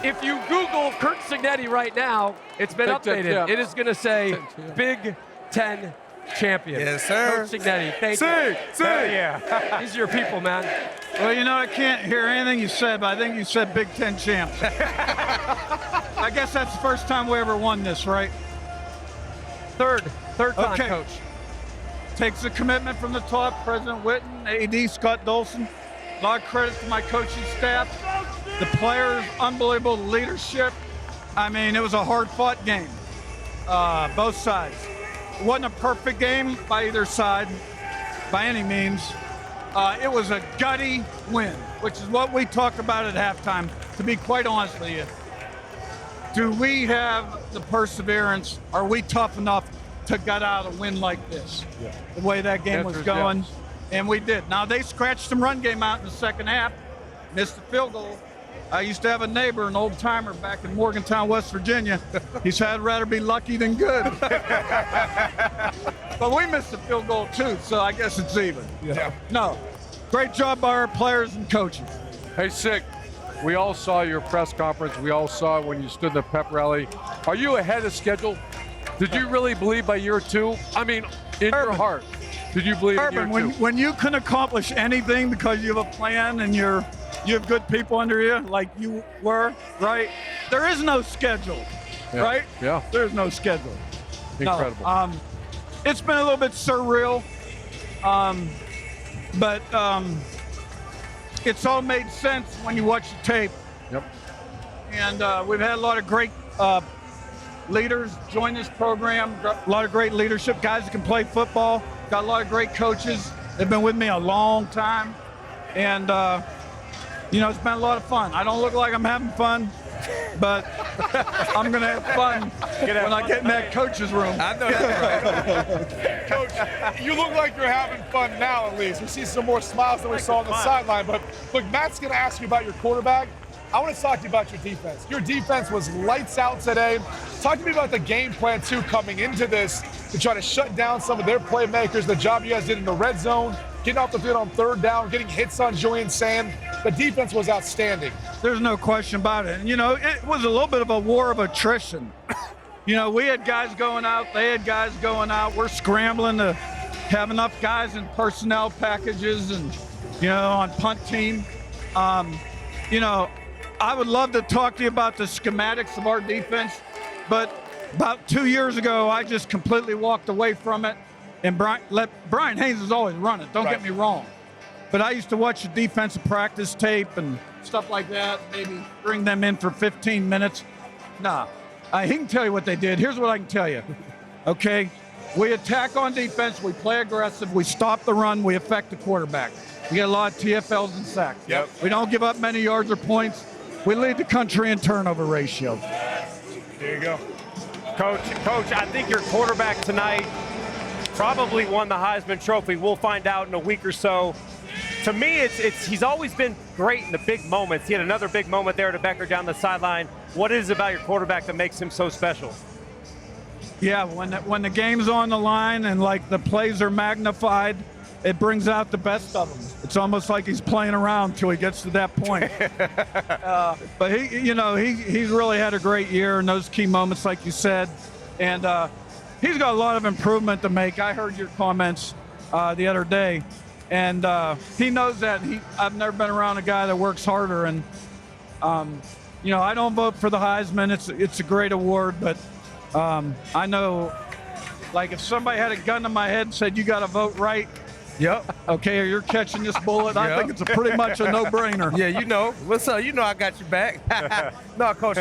if you Google Curt Cignetti right now, it's been updated. It is going to say Big Ten champion. Yes, sir. Curt Cignetti. Thank you. Yeah. These are your people, man. Well, you know, I can't hear anything you said, but I think you said Big Ten champs. I guess that's the first time we ever won this, right? Third time, Okay. Coach. Takes a commitment from the top, President Witten, AD Scott Dolson. A lot of credit to my coaching staff, the players, unbelievable leadership. I mean, it was a hard-fought game, both sides. It wasn't a perfect game by either side, by any means. It was a gutty win, which is what we talk about at halftime, to be quite honest with you. Do we have the perseverance? Are we tough enough to gut out a win like this? Yeah. The way that game was going, and we did. Now, they scratched some run game out in the second half, missed the field goal. I used to have a neighbor, an old timer back in Morgantown, West Virginia. He said, I'd rather be lucky than good. But we missed the field goal too, so I guess it's even. Yeah. No, great job by our players and coaches. Hey, Sig, we all saw your press conference. We all saw it when you stood in the pep rally. Are you ahead of schedule? Did you really believe by year two? I mean, in your heart, did you believe in year two? When you can accomplish anything because you have a plan and you have good people under you, like you were, right? There is no schedule, right? Yeah. There's no schedule. Incredible. No, it's been a little bit surreal, but it's all made sense when you watch the tape. Yep. And we've had a lot of great leaders join this program, a lot of great leadership, guys that can play football, got a lot of great coaches. They've been with me a long time. And, you know, it's been a lot of fun. I don't look like I'm having fun, but I'm going to have fun when I get in that coach's room. I know that's right. Coach, you look like you're having fun now, at least. We see some more smiles than we saw on the sideline. But look, Matt's going to ask you about your quarterback. I want to talk to you about your defense. Your defense was lights out today. Talk to me about the game plan, too, coming into this to try to shut down some of their playmakers, the job you guys did in the red zone, getting off the field on third down, getting hits on Julian Sand. The defense was outstanding. There's no question about it. And, you know, it was a little bit of a war of attrition. You know, we had guys going out, they had guys going out. We're scrambling to have enough guys in personnel packages and, you know, on punt team. You know, I would love to talk to you about the schematics of our defense, but about 2 years ago, I just completely walked away from it. And Brian Haynes is always running, don't get me wrong. But I used to watch the defensive practice tape and stuff like that, maybe bring them in for 15 minutes. Nah, he can tell you what they did. Here's what I can tell you, okay? We attack on defense, we play aggressive, we stop the run, we affect the quarterback. We get a lot of TFLs and sacks. Yep. We don't give up many yards or points. We lead the country in turnover ratio. There you go. Coach, I think your quarterback tonight probably won the Heisman Trophy. We'll find out in a week or so. To me, he's always been great in the big moments. He had another big moment there to Becker down the sideline. What is it about your quarterback that makes him so special? Yeah, when the game's on the line and like the plays are magnified, it brings out the best of him. It's almost like he's playing around till he gets to that point. But he's really had a great year in those key moments, like you said, and he's got a lot of improvement to make. I heard your comments the other day, and he knows that. I've never been around a guy that works harder, and you know, I don't vote for the Heisman. It's a great award, but I know, like, if somebody had a gun to my head and said you got to vote right. Yep. Okay, or you're catching this bullet. I think it's pretty much a no-brainer. Yeah, you know. What's up? You know I got your back. No, Coach,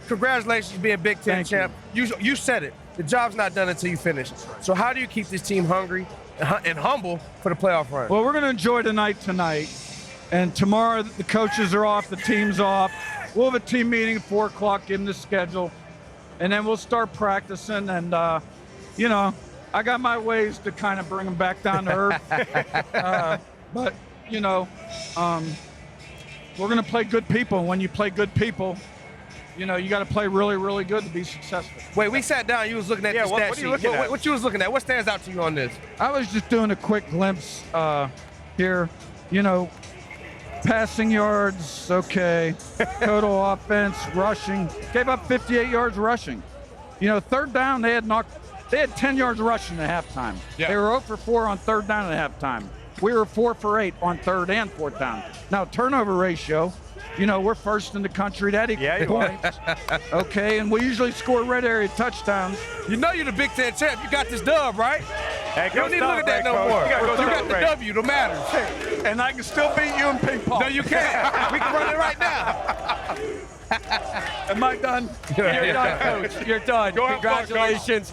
congratulations being Big Ten champ. You said it. The job's not done until you finish. So how do you keep this team hungry and humble for the playoff run? Well, we're going to enjoy tonight. And tomorrow the coaches are off, the team's off. We'll have a team meeting at 4 o'clock, give them the schedule. And then we'll start practicing. And, you know, I got my ways to kind of bring them back down to earth. But, you know, we're going to play good people. And when you play good people, you know, you got to play really, really good to be successful. Wait, we sat down. You was looking at the stat what are sheet. you looking at? What you was looking at? What stands out to you on this? I was just doing a quick glimpse here. You know, Passing yards, okay. Total offense, rushing. Gave up 58 yards rushing. You know, third down, they had 10 yards rushing at halftime. Yeah. They were 0 for 4 on third down at halftime. We were 4 for 8 on third and fourth down. Now, turnover ratio, you know, we're first in the country at equal points. Okay, and we usually score red area touchdowns. You know you're the Big Ten champ. You got this dub, right? Hey, You don't need to look at that no more. You got the W, no matter. And I can still beat you in ping pong. No, you can't. We can run it right now. Am I done? You're done, Coach. You're done. Go have fun, Coach. Congratulations.